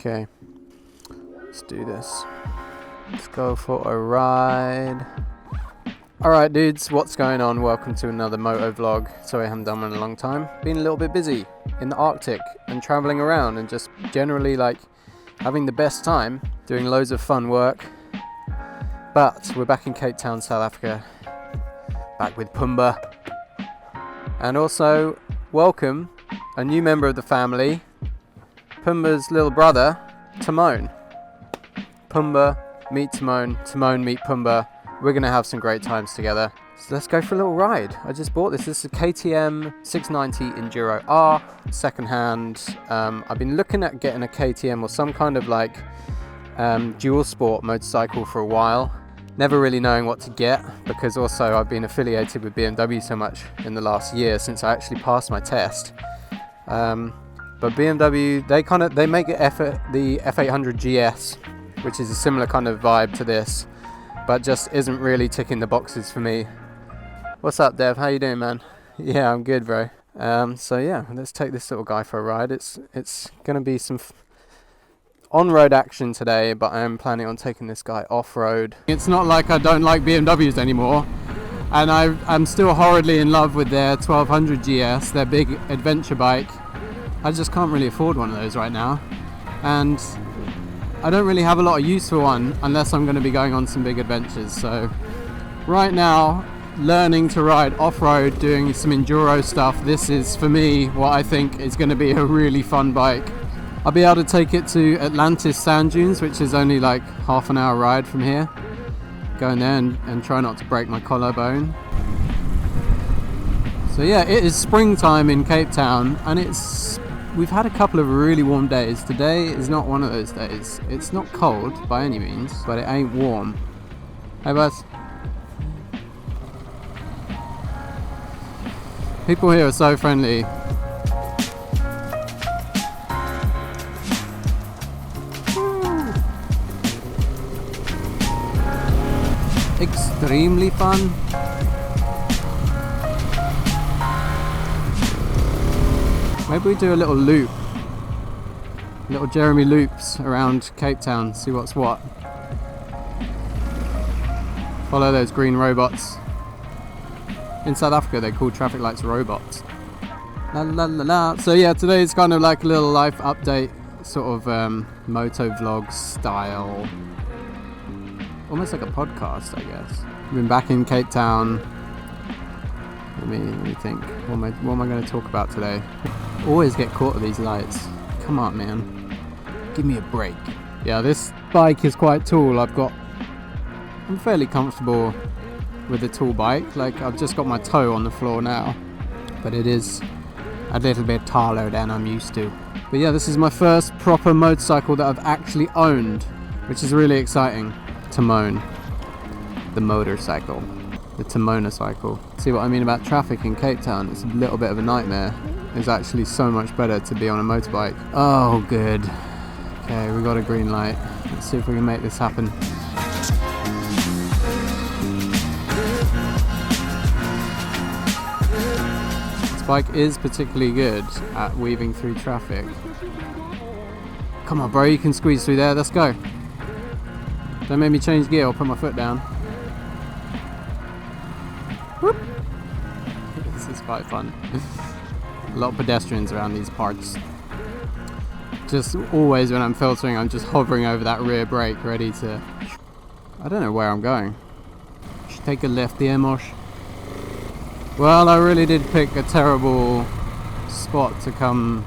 Okay, let's do this. Let's go for a ride. Alright dudes, what's going on? Welcome to another moto vlog. Sorry I haven't done one in a long time. Been a little bit busy in the Arctic and travelling around and just generally like having the best time, doing loads of fun work. But we're back in Cape Town, South Africa. Back with Pumbaa. And also, welcome a new member of the family, Pumbaa's little brother, Timon. Pumbaa meet Timon, Timon meet Pumbaa. We're going to have some great times together. So let's go for a little ride. I just bought this. This is a KTM 690 Enduro R, second hand. I've been looking at getting a KTM or some kind of like dual sport motorcycle for a while. Never really knowing what to get, because also I've been affiliated with BMW so much in the last year since I actually passed my test. But BMW, they make the F800 GS, which is a similar kind of vibe to this, but just isn't really ticking the boxes for me. What's up, Dev? How you doing, man? Yeah, I'm good, bro. So yeah, let's take this little guy for a ride. It's gonna be some on-road action today, but I am planning on taking this guy off-road. It's not like I don't like BMWs anymore, and I'm still horridly in love with their 1200 GS, their big adventure bike. I just can't really afford one of those right now, and I don't really have a lot of use for one unless I'm going to be going on some big adventures. So right now, learning to ride off-road, doing some enduro stuff, this is for me what I think is going to be a really fun bike. I'll be able to take it to Atlantis Sand Dunes, which is only like half an hour ride from here. Go in there and try not to break my collarbone. So yeah, it is springtime in Cape Town, and we've had a couple of really warm days. Today is not one of those days. It's not cold by any means, but it ain't warm. Hey buzz. People here are so friendly. Extremely fun. Maybe we do a little loop, little Jeremy loops around Cape Town, see what's what. Follow those green robots. In South Africa they call traffic lights robots. La la la la. So yeah, today is kind of like a little life update, sort of moto vlog style. Almost like a podcast, I guess. I've been back in Cape Town. Let me think. What am I going to talk about today? Always get caught with these lights. Come on, man. Give me a break. Yeah, this bike is quite tall. I'm fairly comfortable with a tall bike. Like, I've just got my toe on the floor now. But it is a little bit taller than I'm used to. But yeah, this is my first proper motorcycle that I've actually owned, which is really exciting. Timon, the motorcycle, the Timonocycle. See what I mean about traffic in Cape Town? It's a little bit of a nightmare. It's actually so much better to be on a motorbike. Oh, good. Okay, we got a green light. Let's see if we can make this happen. This bike is particularly good at weaving through traffic. Come on, bro, you can squeeze through there. Let's go. Don't make me change gear, I'll put my foot down. Whoop. This is quite fun. A lot of pedestrians around these parts. Just always when I'm filtering, I'm just hovering over that rear brake, ready to... I don't know where I'm going. Should take a left here, Mosh. Well, I really did pick a terrible spot to come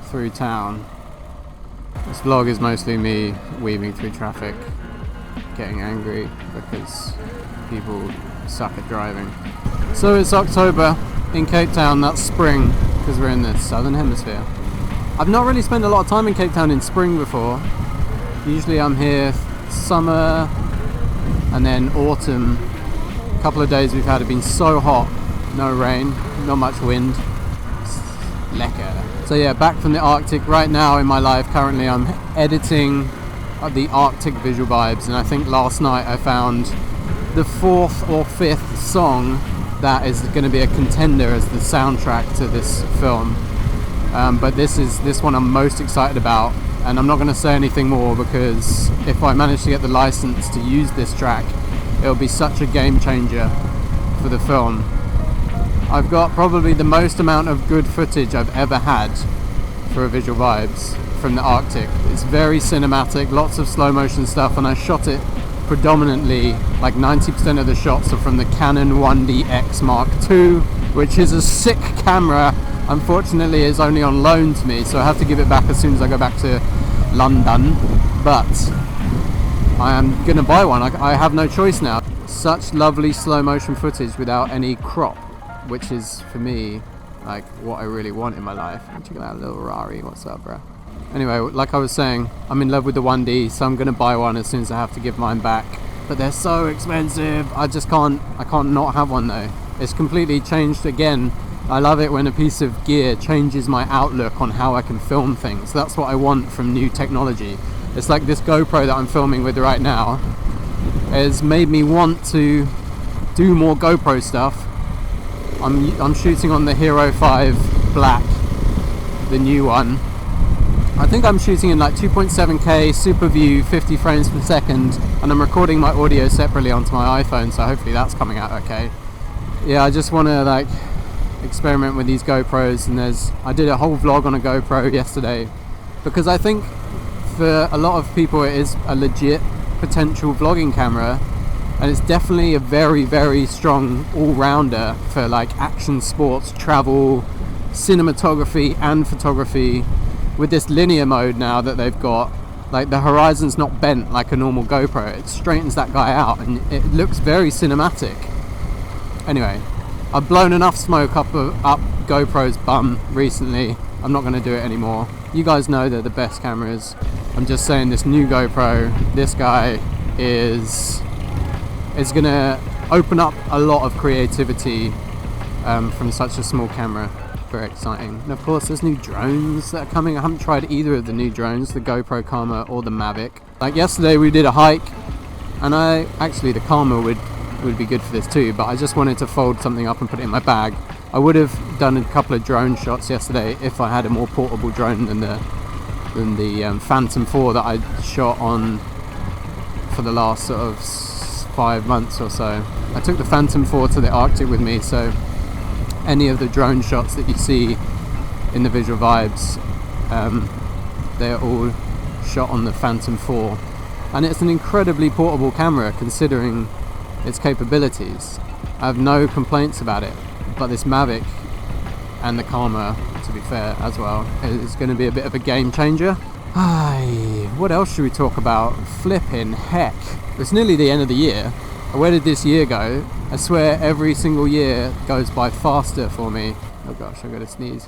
through town. This vlog is mostly me weaving through traffic, getting angry because people suck at driving. So it's October in Cape Town, that's spring, because we're in the southern hemisphere. I've not really spent a lot of time in Cape Town in spring before. Usually I'm here summer and then autumn. A couple of days we've had have been so hot, no rain, not much wind. It's lekker. So yeah, back from the Arctic. Right now in my life, currently I'm editing the Arctic visual vibes, and I think last night I found the 4th or 5th song that is going to be a contender as the soundtrack to this film. but this one I'm most excited about, and I'm not going to say anything more because if I manage to get the license to use this track, it'll be such a game changer for the film. I've got probably the most amount of good footage I've ever had for a Visual Vibes from the Arctic. It's very cinematic, lots of slow motion stuff, and I shot it predominantly, like 90% of the shots are from the Canon 1DX Mark II, which is a sick camera. Unfortunately it's only on loan to me, so I have to give it back as soon as I go back to London, but I am gonna buy one. I have no choice now. Such lovely slow motion footage without any crop, which is for me like what I really want in my life. Check out little Rari, what's up, bro? Anyway, like I was saying, I'm in love with the 1D, so I'm gonna buy one as soon as I have to give mine back. But they're so expensive. I can't not have one though. It's completely changed again. I love it when a piece of gear changes my outlook on how I can film things. That's what I want from new technology. It's like this GoPro that I'm filming with right now has made me want to do more GoPro stuff. I'm shooting on the Hero 5 Black, the new one. I think I'm shooting in like 2.7K super view, 50 frames per second, and I'm recording my audio separately onto my iPhone, so hopefully that's coming out okay. Yeah, I just want to like experiment with these GoPros, and I did a whole vlog on a GoPro yesterday because I think for a lot of people it is a legit potential vlogging camera, and it's definitely a very, very strong all-rounder for like action sports, travel, cinematography and photography. With this linear mode now that they've got, like the horizon's not bent like a normal GoPro, it straightens that guy out and it looks very cinematic. Anyway, I've blown enough smoke up GoPro's bum recently. I'm not going to do it anymore. You guys know they're the best cameras. I'm just saying this new GoPro, this guy is going to open up a lot of creativity from such a small camera. Very exciting. And of course there's new drones that are coming. I haven't tried either of the new drones, the GoPro Karma or the Mavic. Like yesterday we did a hike, and actually the Karma would be good for this too, but I just wanted to fold something up and put it in my bag. I would have done a couple of drone shots yesterday if I had a more portable drone than the Phantom 4 that I shot on for the last sort of 5 months or so. I took the Phantom 4 to the Arctic with me, so any of the drone shots that you see in the Visual Vibes, they're all shot on the Phantom 4, and it's an incredibly portable camera considering its capabilities. I have no complaints about it, but this Mavic and the Karma, to be fair as well, is going to be a bit of a game changer. What else should we talk about? Flipping heck, it's nearly the end of the year. Where did this year go? I swear every single year goes by faster for me. Oh gosh, I'm gonna sneeze.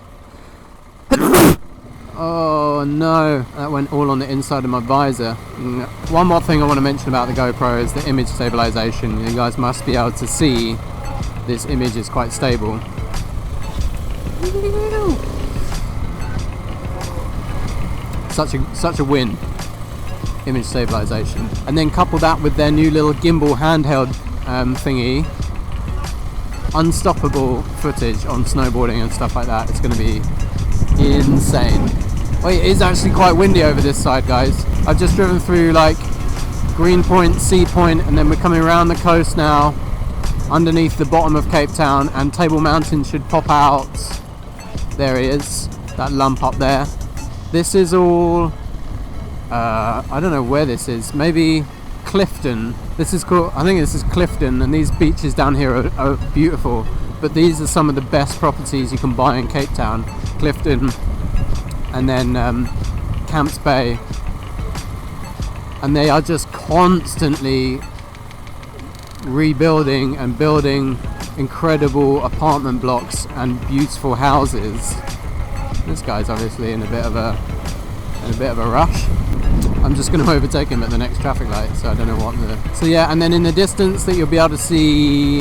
Oh no, that went all on the inside of my visor. One more thing I want to mention about the GoPro is the image stabilization. You guys must be able to see this image is quite stable. Such a win. Image stabilization, and then couple that with their new little gimbal handheld thingy, unstoppable footage on snowboarding and stuff like that. It's going to be insane. Wait, it is actually quite windy over this side, guys. I've just driven through like Green Point, Sea Point, and then we're coming around the coast now underneath the bottom of Cape Town, and Table Mountain should pop out. There he is, that lump up there. This is all I don't know where this is, maybe Clifton. This is called, I think this is Clifton, and these beaches down here are beautiful, but these are some of the best properties you can buy in Cape Town. Clifton, and then Camps Bay, and they are just constantly rebuilding and building incredible apartment blocks and beautiful houses. This guy's obviously in a bit of a rush. I'm just going to overtake him at the next traffic light, so I don't know what so yeah, and then in the distance that you'll be able to see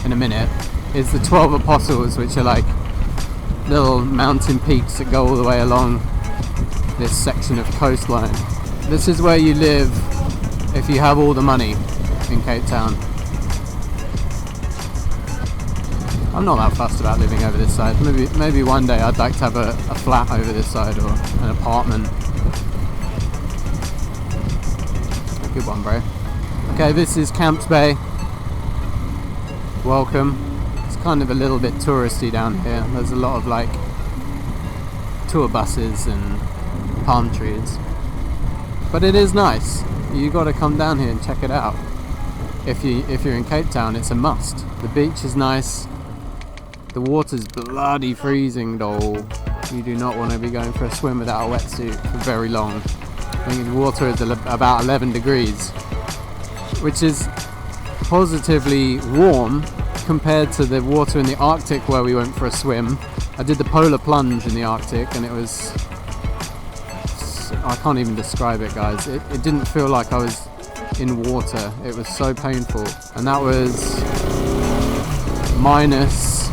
in a minute is the 12 Apostles, which are like little mountain peaks that go all the way along this section of coastline. This is where you live if you have all the money in Cape Town. I'm not that fussed about living over this side. Maybe one day I'd like to have a flat over this side, or an apartment. Good one, bro. Okay, this is Camps Bay. Welcome. It's kind of a little bit touristy down here. There's a lot of like tour buses and palm trees. But it is nice. You got to come down here and check it out. If you're in Cape Town, it's a must. The beach is nice. The water's bloody freezing though. You do not want to be going for a swim without a wetsuit for very long. I think the water is about 11 degrees, which is positively warm compared to the water in the Arctic where we went for a swim. I did the polar plunge in the Arctic and it was, I can't even describe it, guys. It didn't feel like I was in water. It was so painful. And that was minus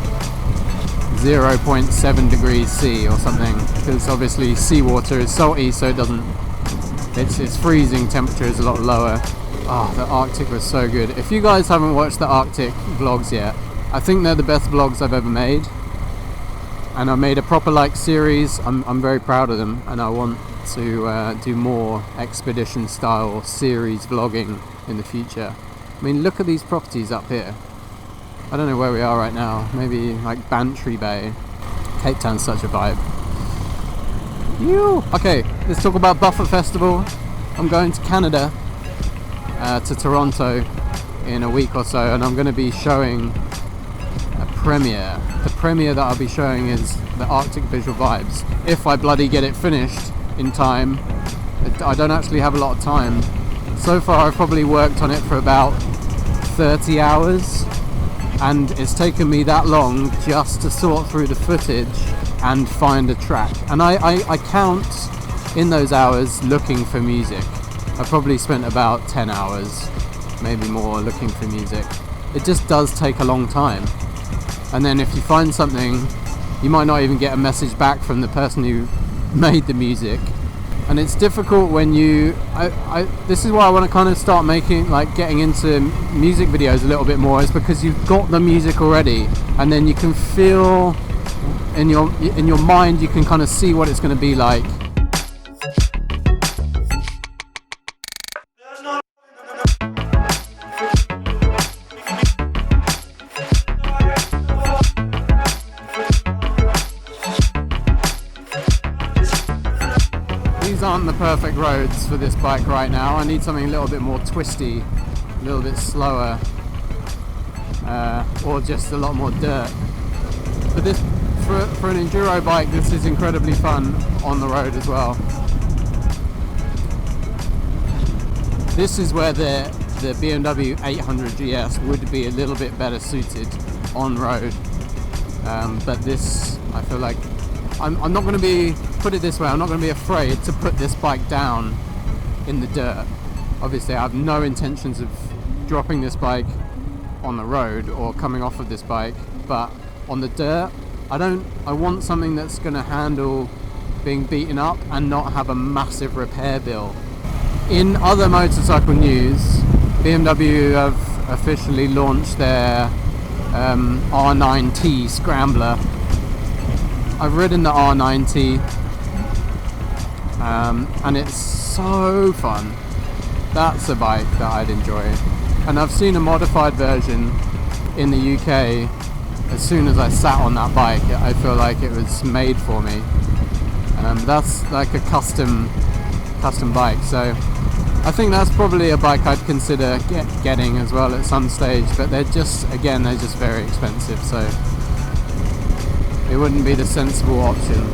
0.7 degrees C or something, because obviously seawater is salty, so it doesn't, its freezing temperature is a lot lower. Oh, the Arctic was so good. If you guys haven't watched the Arctic vlogs yet, I think they're the best vlogs I've ever made. And I made a proper like series. I'm very proud of them, and I want to do more expedition style series vlogging in the future. I mean, look at these properties up here. I don't know where we are right now. Maybe like Bantry Bay. Cape Town's such a vibe. Okay, let's talk about Buffer Festival. I'm going to Canada, to Toronto in a week or so, and I'm going to be showing a premiere. The premiere that I'll be showing is the Arctic Visual Vibes. If I bloody get it finished in time. I don't actually have a lot of time. So far I've probably worked on it for about 30 hours, and it's taken me that long just to sort through the footage and find a track. And I count in those hours looking for music. I probably spent about 10 hours, maybe more, looking for music. It just does take a long time. And then if you find something, you might not even get a message back from the person who made the music. And it's difficult when you, this is why I want to kind of start getting into music videos a little bit more, is because you've got the music already, and then you can feel in your mind, you can kind of see what it's going to be like. These aren't the perfect roads for this bike right now. I need something a little bit more twisty, a little bit slower, or just a lot more dirt. But this, for an enduro bike, this is incredibly fun on the road as well. This is where the BMW 800 GS would be a little bit better suited on road. But this, I feel like, I'm not going to be, put it this way, I'm not going to be afraid to put this bike down in the dirt. Obviously I have no intentions of dropping this bike on the road or coming off of this bike, but on the dirt, I want something that's going to handle being beaten up and not have a massive repair bill. In other motorcycle news, BMW have officially launched their R9T Scrambler. I've ridden the R9T, and it's so fun. That's a bike that I'd enjoy. And I've seen a modified version in the UK. As soon as I sat on that bike, I feel like it was made for me. That's like a custom bike, so I think that's probably a bike I'd consider getting as well at some stage, but they're just very expensive, so it wouldn't be the sensible option.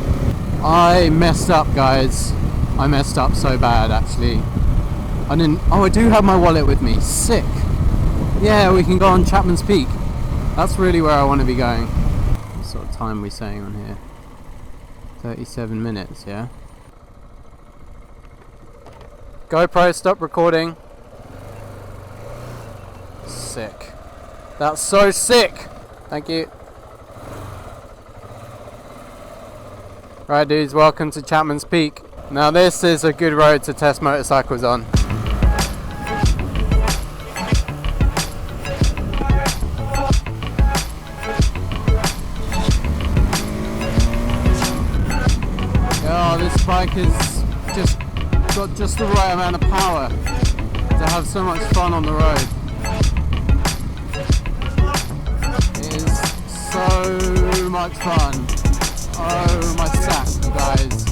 I messed up, guys. I messed up so bad, actually. I do have my wallet with me. Sick. Yeah, we can go on Chapman's Peak. That's really where I want to be going. What sort of time are we saying on here? 37 minutes, yeah? GoPro, stop recording. Sick. That's so sick! Thank you. Right dudes, welcome to Chapman's Peak. Now this is a good road to test motorcycles on. this bike has just got just the right amount of power to have so much fun on the road. It is so much fun. Oh, my sack, you guys.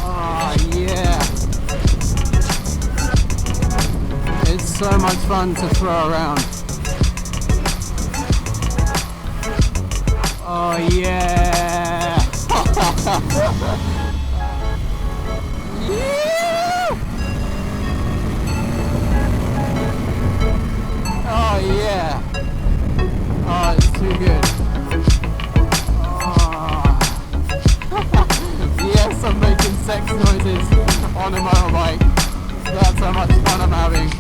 Oh, yeah. It's so much fun to throw around. Oh, yeah. Yeah. Oh, yeah. Oh, it's too good. Oh. Yes, I'm making sex noises on a motorbike. That's how much fun I'm having.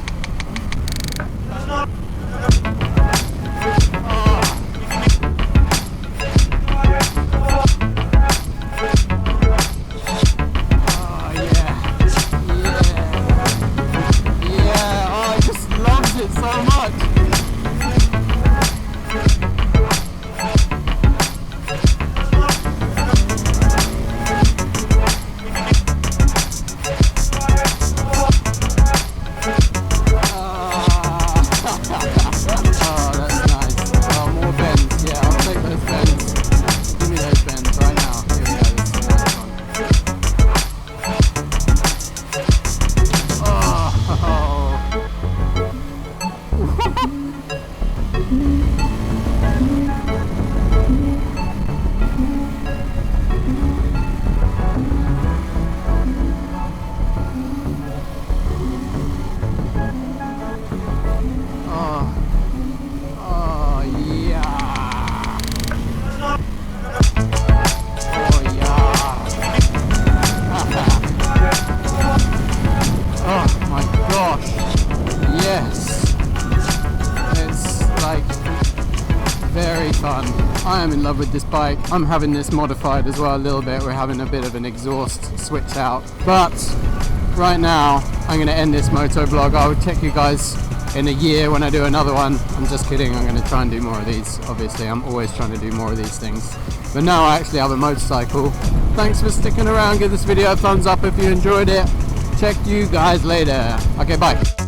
Fun. I am in love with this bike. I'm having this modified as well a little bit. We're having a bit of an exhaust switch out. But right now, I'm going to end this moto vlog. I will check you guys in a year when I do another one. I'm just kidding. I'm going to try and do more of these. Obviously, I'm always trying to do more of these things. But now I actually have a motorcycle. Thanks for sticking around. Give this video a thumbs up if you enjoyed it. Check you guys later. Okay, bye.